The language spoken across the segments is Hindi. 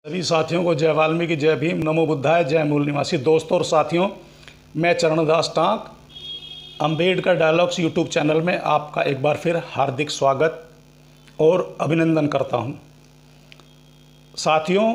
सभी साथियों को जय वाल्मीकि, जय भीम, नमो बुद्धाय, जय मूल निवासी। दोस्तों और साथियों, मैं Charandas tank Ambedkar dialogues YouTube channel में आपका एक बार फिर हार्दिक स्वागत और अभिनंदन करता हूं। साथियों,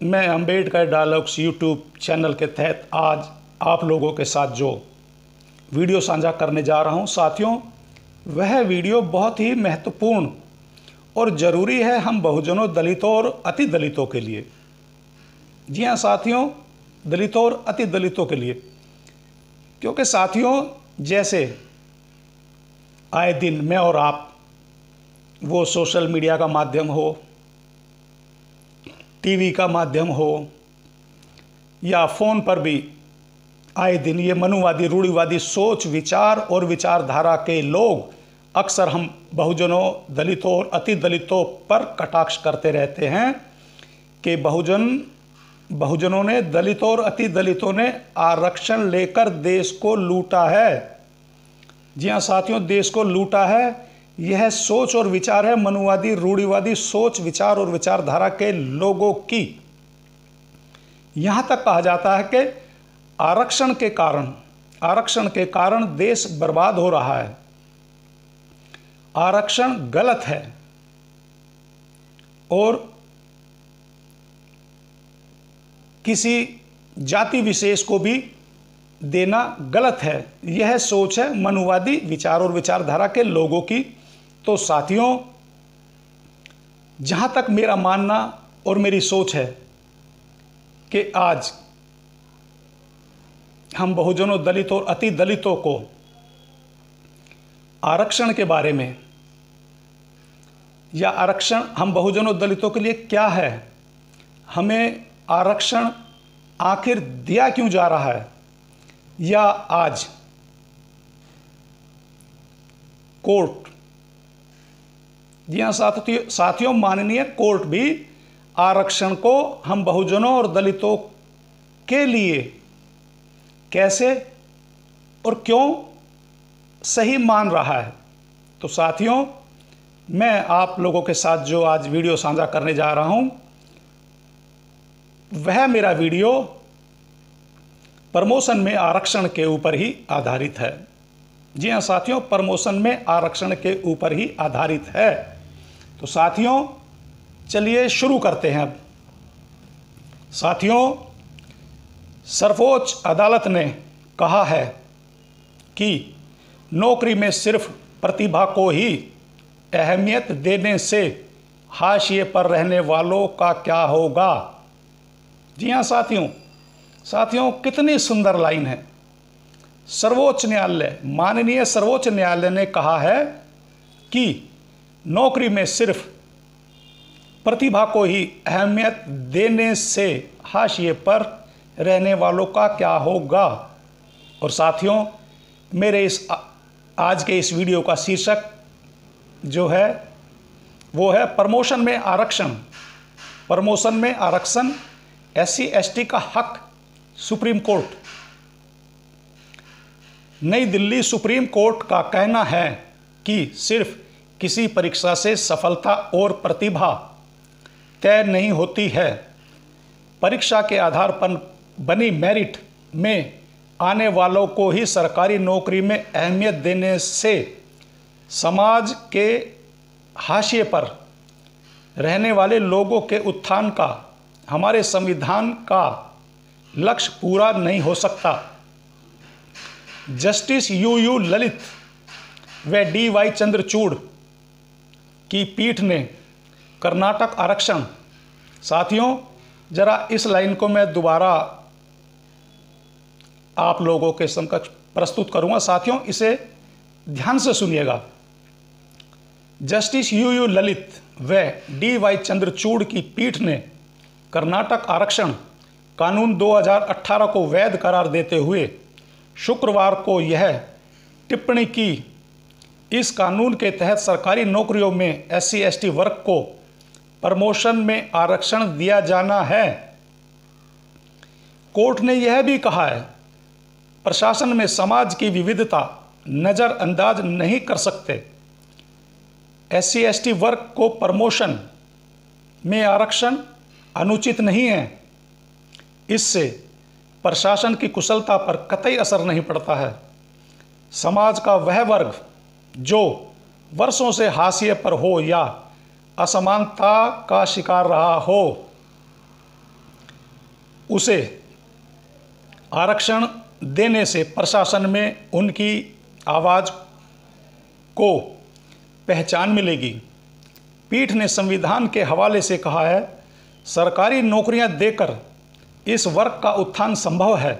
मैं अंबेडकर डायलॉग्स यूट्यूब चैनल के तहत आज आप लोगों के साथ जो वीडियो साझा करने जा रहा हूं, साथियों, वह वीडियो बहुत ही महत्वपूर्ण और ज़रूरी है हम बहुजनों, दलितों और अति दलितों के लिए। जी हाँ साथियों, दलितों और अति दलितों के लिए, क्योंकि साथियों, जैसे आए दिन मैं और आप, वो सोशल मीडिया का माध्यम हो, टीवी का माध्यम हो या फ़ोन पर भी आए दिन ये मनुवादी, रूढ़िवादी सोच, विचार और विचारधारा के लोग अक्सर हम बहुजनों, दलितों और अति दलितों पर कटाक्ष करते रहते हैं कि बहुजनों ने, दलितों और अति दलितों ने आरक्षण लेकर देश को लूटा है। जी हाँ साथियों, देश को लूटा है। यह सोच और विचार है मनुवादी, रूढ़िवादी सोच, विचार और विचारधारा के लोगों की। यहाँ तक कहा जाता है कि आरक्षण के कारण देश बर्बाद हो रहा है। आरक्षण गलत है और किसी जाति विशेष को भी देना गलत है। यह सोच है मनुवादी विचार और विचारधारा के लोगों की। तो साथियों, जहां तक मेरा मानना और मेरी सोच है कि आज हम बहुजनों, दलितों और अति दलितों को आरक्षण के बारे में, या आरक्षण हम बहुजनों, दलितों के लिए क्या है, हमें आरक्षण आखिर दिया क्यों जा रहा है, या आज कोर्ट, जी हाँ साथियों, माननीय कोर्ट भी आरक्षण को हम बहुजनों और दलितों के लिए कैसे और क्यों सही मान रहा है। तो साथियों, मैं आप लोगों के साथ जो आज वीडियो साझा करने जा रहा हूं, वह मेरा वीडियो प्रमोशन में आरक्षण के ऊपर ही आधारित है। जी हाँ साथियों, प्रमोशन में आरक्षण के ऊपर ही आधारित है। तो साथियों, चलिए शुरू करते हैं। अब साथियों, सर्वोच्च अदालत ने कहा है कि नौकरी में सिर्फ प्रतिभा को ही अहमियत देने से हाशिए पर रहने वालों का क्या होगा। जी हाँ साथियों, कितनी सुंदर लाइन है। सर्वोच्च न्यायालय, माननीय सर्वोच्च न्यायालय ने कहा है कि नौकरी में सिर्फ प्रतिभा को ही अहमियत देने से हाशिए पर रहने वालों का क्या होगा। और साथियों, मेरे इस आज के इस वीडियो का शीर्षक जो है वो है प्रमोशन में आरक्षण। प्रमोशन में आरक्षण, SC ST का हक। सुप्रीम कोर्ट, नई दिल्ली सुप्रीम कोर्ट का कहना है कि सिर्फ किसी परीक्षा से सफलता और प्रतिभा तय नहीं होती है। परीक्षा के आधार पर बनी मेरिट में आने वालों को ही सरकारी नौकरी में अहमियत देने से समाज के हाशिए पर रहने वाले लोगों के उत्थान का, हमारे संविधान का लक्ष्य पूरा नहीं हो सकता। जस्टिस UU ललित व DY चंद्रचूड़ की पीठ ने कर्नाटक आरक्षण, साथियों जरा इस लाइन को मैं दोबारा आप लोगों के समक्ष प्रस्तुत करूंगा। साथियों, इसे ध्यान से सुनिएगा। जस्टिस UU ललित व DY चंद्रचूड़ की पीठ ने कर्नाटक आरक्षण कानून 2018 को वैध करार देते हुए शुक्रवार को यह टिप्पणी की, इस कानून के तहत सरकारी नौकरियों में SC ST वर्ग को प्रमोशन में आरक्षण दिया जाना है। कोर्ट ने यह भी कहा है, प्रशासन में समाज की विविधता नज़रअंदाज नहीं कर सकते। SC ST वर्ग को प्रमोशन में आरक्षण अनुचित नहीं है। इससे प्रशासन की कुशलता पर कतई असर नहीं पड़ता है। समाज का वह वर्ग जो वर्षों से हाशिए पर हो या असमानता का शिकार रहा हो, उसे आरक्षण देने से प्रशासन में उनकी आवाज़ को पहचान मिलेगी। पीठ ने संविधान के हवाले से कहा है, सरकारी नौकरियां देकर इस वर्ग का उत्थान संभव है।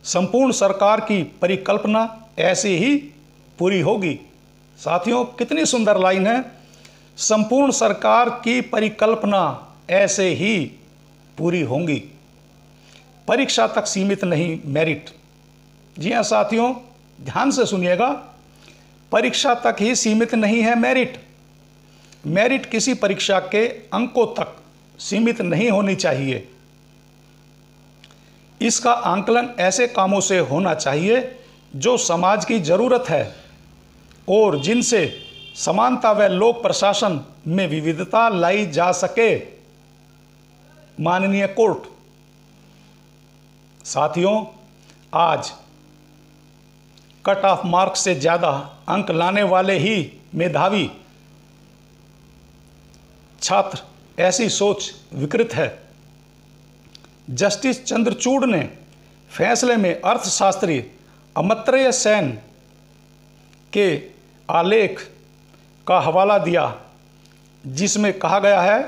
संपूर्ण सरकार की परिकल्पना ऐसे ही पूरी होगी। साथियों, कितनी सुंदर लाइन है। संपूर्ण सरकार की परिकल्पना ऐसे ही पूरी होंगी। परीक्षा तक सीमित नहीं मेरिट। जी हाँ साथियों, ध्यान से सुनिएगा। परीक्षा तक ही सीमित नहीं है मेरिट। मेरिट किसी परीक्षा के अंकों तक सीमित नहीं होनी चाहिए। इसका आंकलन ऐसे कामों से होना चाहिए जो समाज की जरूरत है और जिनसे समानता व लोक प्रशासन में विविधता लाई जा सके। माननीय कोर्ट। साथियों, आज कट ऑफ मार्क्स से ज़्यादा अंक लाने वाले ही मेधावी छात्र, ऐसी सोच विकृत है। जस्टिस चंद्रचूड़ ने फैसले में अर्थशास्त्री अमर्त्य सेन के आलेख का हवाला दिया, जिसमें कहा गया है,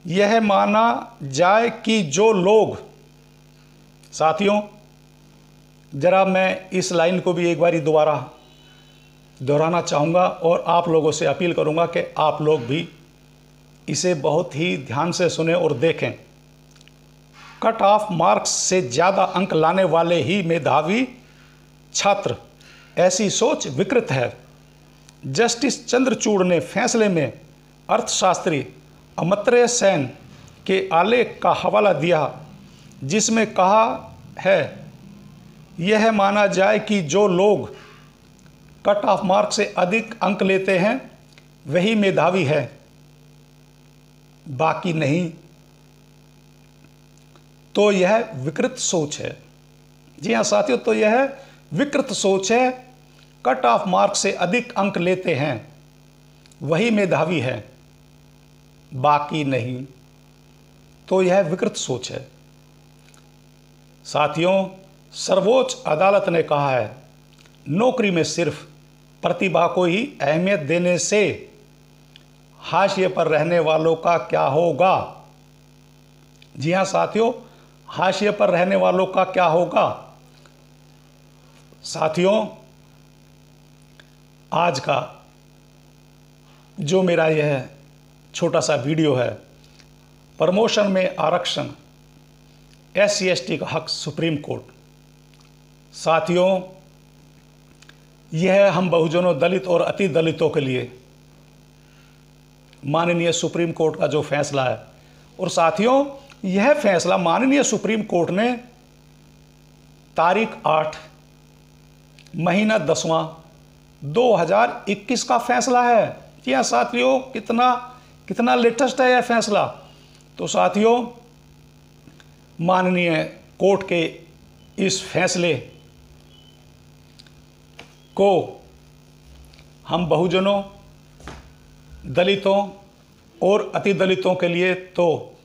यह माना जाए कि जो लोग। साथियों, जरा मैं इस लाइन को भी एक बारी दोबारा दोहराना चाहूँगा और आप लोगों से अपील करूँगा कि आप लोग भी इसे बहुत ही ध्यान से सुने और देखें। कट ऑफ मार्क्स से ज़्यादा अंक लाने वाले ही मेधावी छात्र, ऐसी सोच विकृत है। जस्टिस चंद्रचूड़ ने फैसले में अर्थशास्त्री अमर्त्य सेन के आलेख का हवाला दिया, जिसमें कहा है, यह माना जाए कि जो लोग कट ऑफ मार्क्स से अधिक अंक लेते हैं वही मेधावी है, बाकी नहीं। तो यह विकृत सोच है। जी हाँ साथियों, तो यह विकृत सोच है। कट ऑफ मार्क्स से अधिक अंक लेते हैं वही मेधावी है, बाकी नहीं। तो यह विकृत सोच है। साथियों, सर्वोच्च अदालत ने कहा है, नौकरी में सिर्फ प्रतिभा को ही अहमियत देने से हाशिए पर रहने वालों का क्या होगा। जी हाँ साथियों, हाशिए पर रहने वालों का क्या होगा। साथियों, आज का जो मेरा यह छोटा सा वीडियो है, प्रमोशन में आरक्षण, SC/ST का हक, सुप्रीम कोर्ट। साथियों, यह हम बहुजनों, दलित और अति दलितों के लिए माननीय सुप्रीम कोर्ट का जो फैसला है, और साथियों यह फैसला माननीय सुप्रीम कोर्ट ने तारीख 8 महीना 10वां 2021 का फैसला है। जी हाँ साथियों, कितना लेटेस्ट है यह फैसला। तो साथियों, माननीय कोर्ट के इस फैसले को हम बहुजनों, दलितों और अति दलितों के लिए तो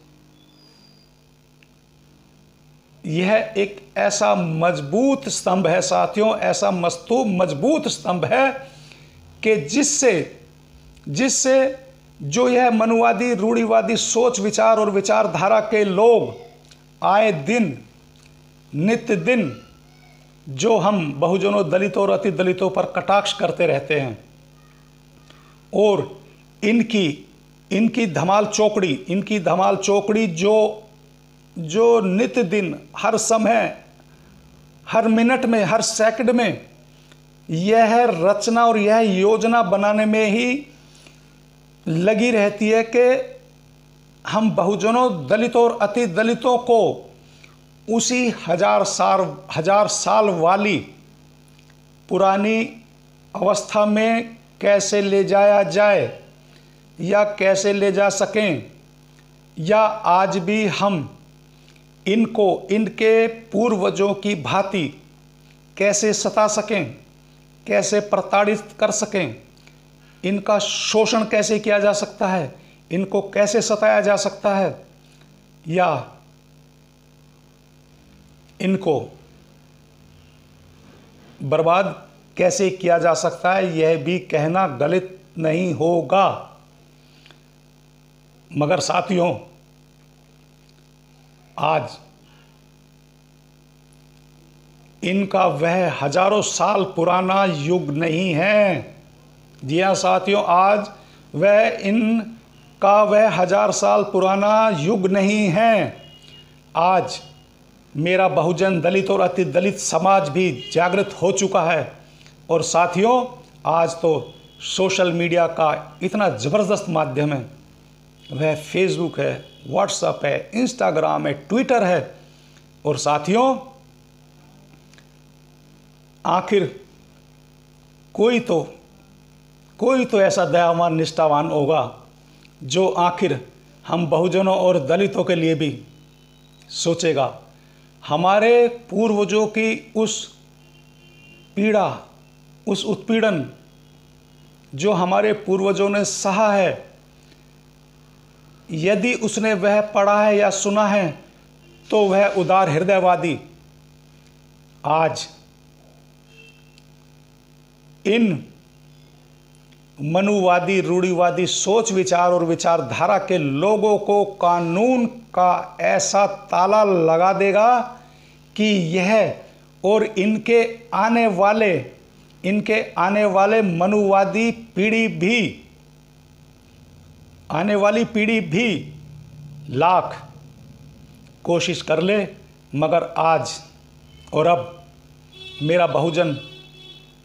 यह एक ऐसा मजबूत स्तंभ है साथियों, ऐसा मजबूत स्तंभ है कि जिससे जो यह मनुवादी, रूढ़िवादी सोच विचार और विचारधारा के लोग आए दिन, नित्य दिन जो हम बहुजनों, दलितों और अति दलितों पर कटाक्ष करते रहते हैं, और इनकी धमाल चौकड़ी जो नित्य दिन, हर समय, हर मिनट में, हर सेकंड में यह रचना और यह योजना बनाने में ही लगी रहती है कि हम बहुजनों, दलितों और अति दलितों को उसी हजार साल वाली पुरानी अवस्था में कैसे ले जाया जाए या कैसे ले जा सकें, या आज भी हम इनको इनके पूर्वजों की भांति कैसे सता सकें, कैसे प्रताड़ित कर सकें, इनका शोषण कैसे किया जा सकता है, इनको कैसे सताया जा सकता है, या इनको बर्बाद कैसे किया जा सकता है, यह भी कहना गलत नहीं होगा। मगर साथियों, आज इनका वह हजारों साल पुराना युग नहीं है। जी हाँ साथियों, आज वह 1000 साल पुराना युग नहीं है। आज मेरा बहुजन दलित और अति दलित समाज भी जागृत हो चुका है। और साथियों, आज तो सोशल मीडिया का इतना ज़बरदस्त माध्यम है, वह फेसबुक है, व्हाट्सएप है, इंस्टाग्राम है, ट्विटर है। और साथियों, आखिर कोई तो ऐसा दयावान निष्ठावान होगा जो आखिर हम बहुजनों और दलितों के लिए भी सोचेगा। हमारे पूर्वजों की उस पीड़ा, उस उत्पीड़न जो हमारे पूर्वजों ने सहा है, यदि उसने वह पढ़ा है या सुना है, तो वह उदार हृदयवादी आज इन मनुवादी, रूढ़िवादी सोच विचार और विचारधारा के लोगों को कानून का ऐसा ताला लगा देगा कि यह और इनके आने वाले मनुवादी पीढ़ी भी लाख कोशिश कर ले, मगर आज और अब मेरा बहुजन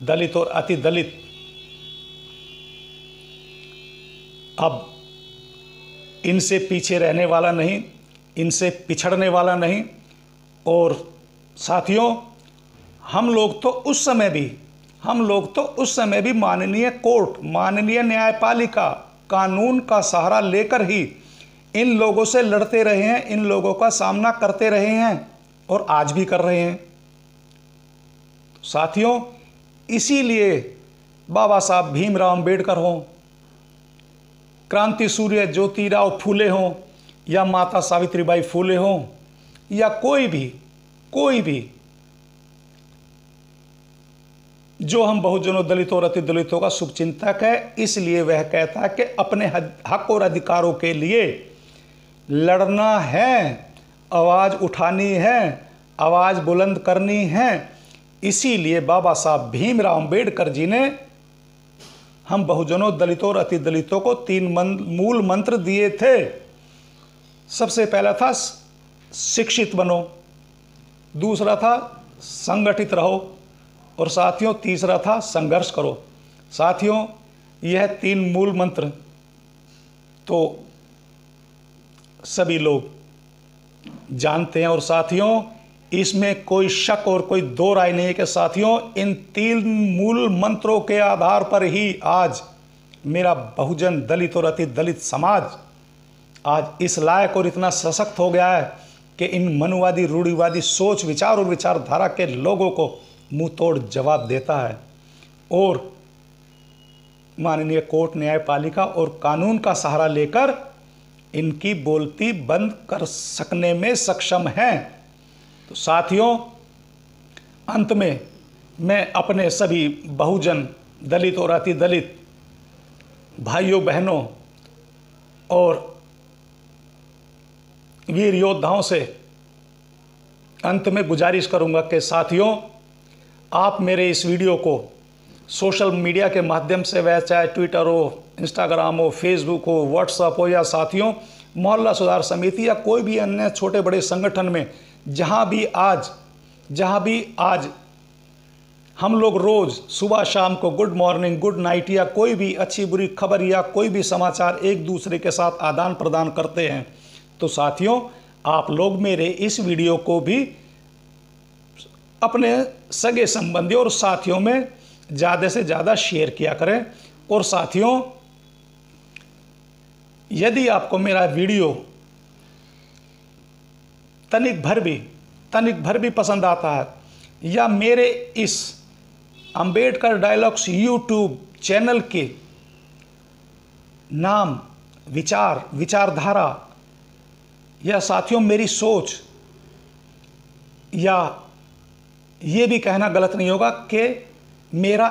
दलित और अति दलित अब इनसे पीछे रहने वाला नहीं, इनसे पिछड़ने वाला नहीं। और साथियों, हम लोग तो उस समय भी माननीय कोर्ट, माननीय न्यायपालिका, कानून का सहारा लेकर ही इन लोगों से लड़ते रहे हैं, इन लोगों का सामना करते रहे हैं और आज भी कर रहे हैं। साथियों, इसीलिए बाबा साहब भीमराव अंबेडकर हों, क्रांति सूर्य ज्योतिराव फूले हों, या माता सावित्रीबाई फूले हों, या कोई भी जो हम बहुजनों, दलितों और अति दलितों का शुभचिंतक है, इसलिए वह कहता है कि अपने हक और अधिकारों के लिए लड़ना है, आवाज़ उठानी है, आवाज़ बुलंद करनी है। इसीलिए बाबा साहब भीमराव अंबेडकर जी ने हम बहुजनों, दलितों और अति दलितों को 3 मूल मंत्र दिए थे। सबसे पहला था शिक्षित बनो, दूसरा था संगठित रहो, और साथियों तीसरा था संघर्ष करो। साथियों, यह 3 मूल मंत्र तो सभी लोग जानते हैं। और साथियों, इसमें कोई शक और कोई दो राय नहीं है कि साथियों, इन 3 मूल मंत्रों के आधार पर ही आज मेरा बहुजन दलित और अति दलित समाज आज इस लायक और इतना सशक्त हो गया है कि इन मनुवादी, रूढ़िवादी सोच विचार और विचारधारा के लोगों को मुंह तोड़ जवाब देता है और माननीय कोर्ट, न्यायपालिका और कानून का सहारा लेकर इनकी बोलती बंद कर सकने में सक्षम है। तो साथियों, अंत में मैं अपने सभी बहुजन दलित और अति दलित भाइयों बहनों और वीर योद्धाओं से अंत में गुजारिश करूंगा कि साथियों, आप मेरे इस वीडियो को सोशल मीडिया के माध्यम से, वह चाहे ट्विटर हो, इंस्टाग्राम हो, फेसबुक हो, व्हाट्सएप हो, या साथियों मोहल्ला सुधार समिति या कोई भी अन्य छोटे बड़े संगठन में जहां भी आज हम लोग रोज़ सुबह शाम को गुड मॉर्निंग, गुड नाइट या कोई भी अच्छी बुरी खबर या कोई भी समाचार एक दूसरे के साथ आदान प्रदान करते हैं, तो साथियों आप लोग मेरे इस वीडियो को भी अपने सगे संबंधी और साथियों में ज़्यादा से ज़्यादा शेयर किया करें। और साथियों, यदि आपको मेरा वीडियो तनिक भर भी पसंद आता है, या मेरे इस अंबेडकर डायलॉग्स यूट्यूब चैनल के नाम, विचारधारा, या साथियों मेरी सोच, या ये भी कहना गलत नहीं होगा कि मेरा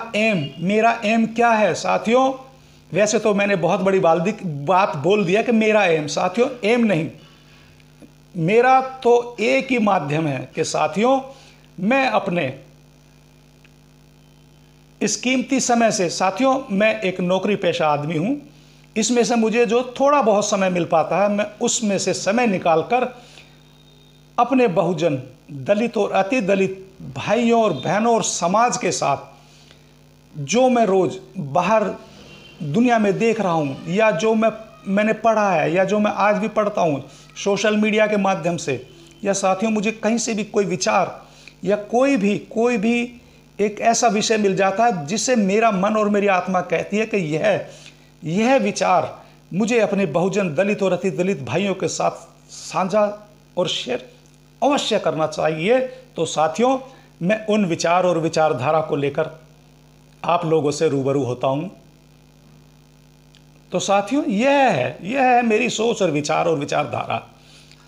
एम क्या है साथियों। वैसे तो मैंने बहुत बड़ी बात बोल दिया कि मेरा एम, साथियों एम नहीं, मेरा तो एक ही माध्यम है कि साथियों मैं अपने इस कीमती समय से, साथियों मैं एक नौकरी पेशा आदमी हूं, इसमें से मुझे जो थोड़ा बहुत समय मिल पाता है मैं उसमें से समय निकालकर अपने बहुजन, दलित और अति दलित भाइयों और बहनों और समाज के साथ जो मैं रोज़ बाहर दुनिया में देख रहा हूँ, या जो मैंने पढ़ा है, या जो मैं आज भी पढ़ता हूँ सोशल मीडिया के माध्यम से, या साथियों मुझे कहीं से भी कोई विचार या कोई भी एक ऐसा विषय मिल जाता है जिससे मेरा मन और मेरी आत्मा कहती है कि यह विचार मुझे अपने बहुजन, दलित और अति दलित भाइयों के साथ साझा और शेयर अवश्य करना चाहिए। तो साथियों मैं उन विचार और विचारधारा को लेकर आप लोगों से रूबरू होता हूं। तो साथियों यह है मेरी सोच और विचारधारा।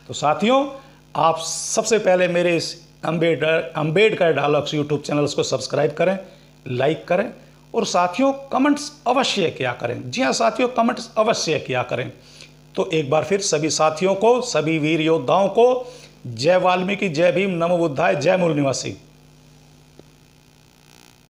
तो साथियों आप सबसे पहले मेरे इस अंबेडकर डायलॉग्स यूट्यूब चैनल्स को सब्सक्राइब करें, लाइक करें, और साथियों कमेंट्स अवश्य किया करें। जी हाँ साथियों, कमेंट्स अवश्य किया करें। तो एक बार फिर सभी साथियों को, सभी वीर योद्धाओं को जय वाल्मीकि, जय भीम, नमो बुद्धाय, जय मूल निवासी।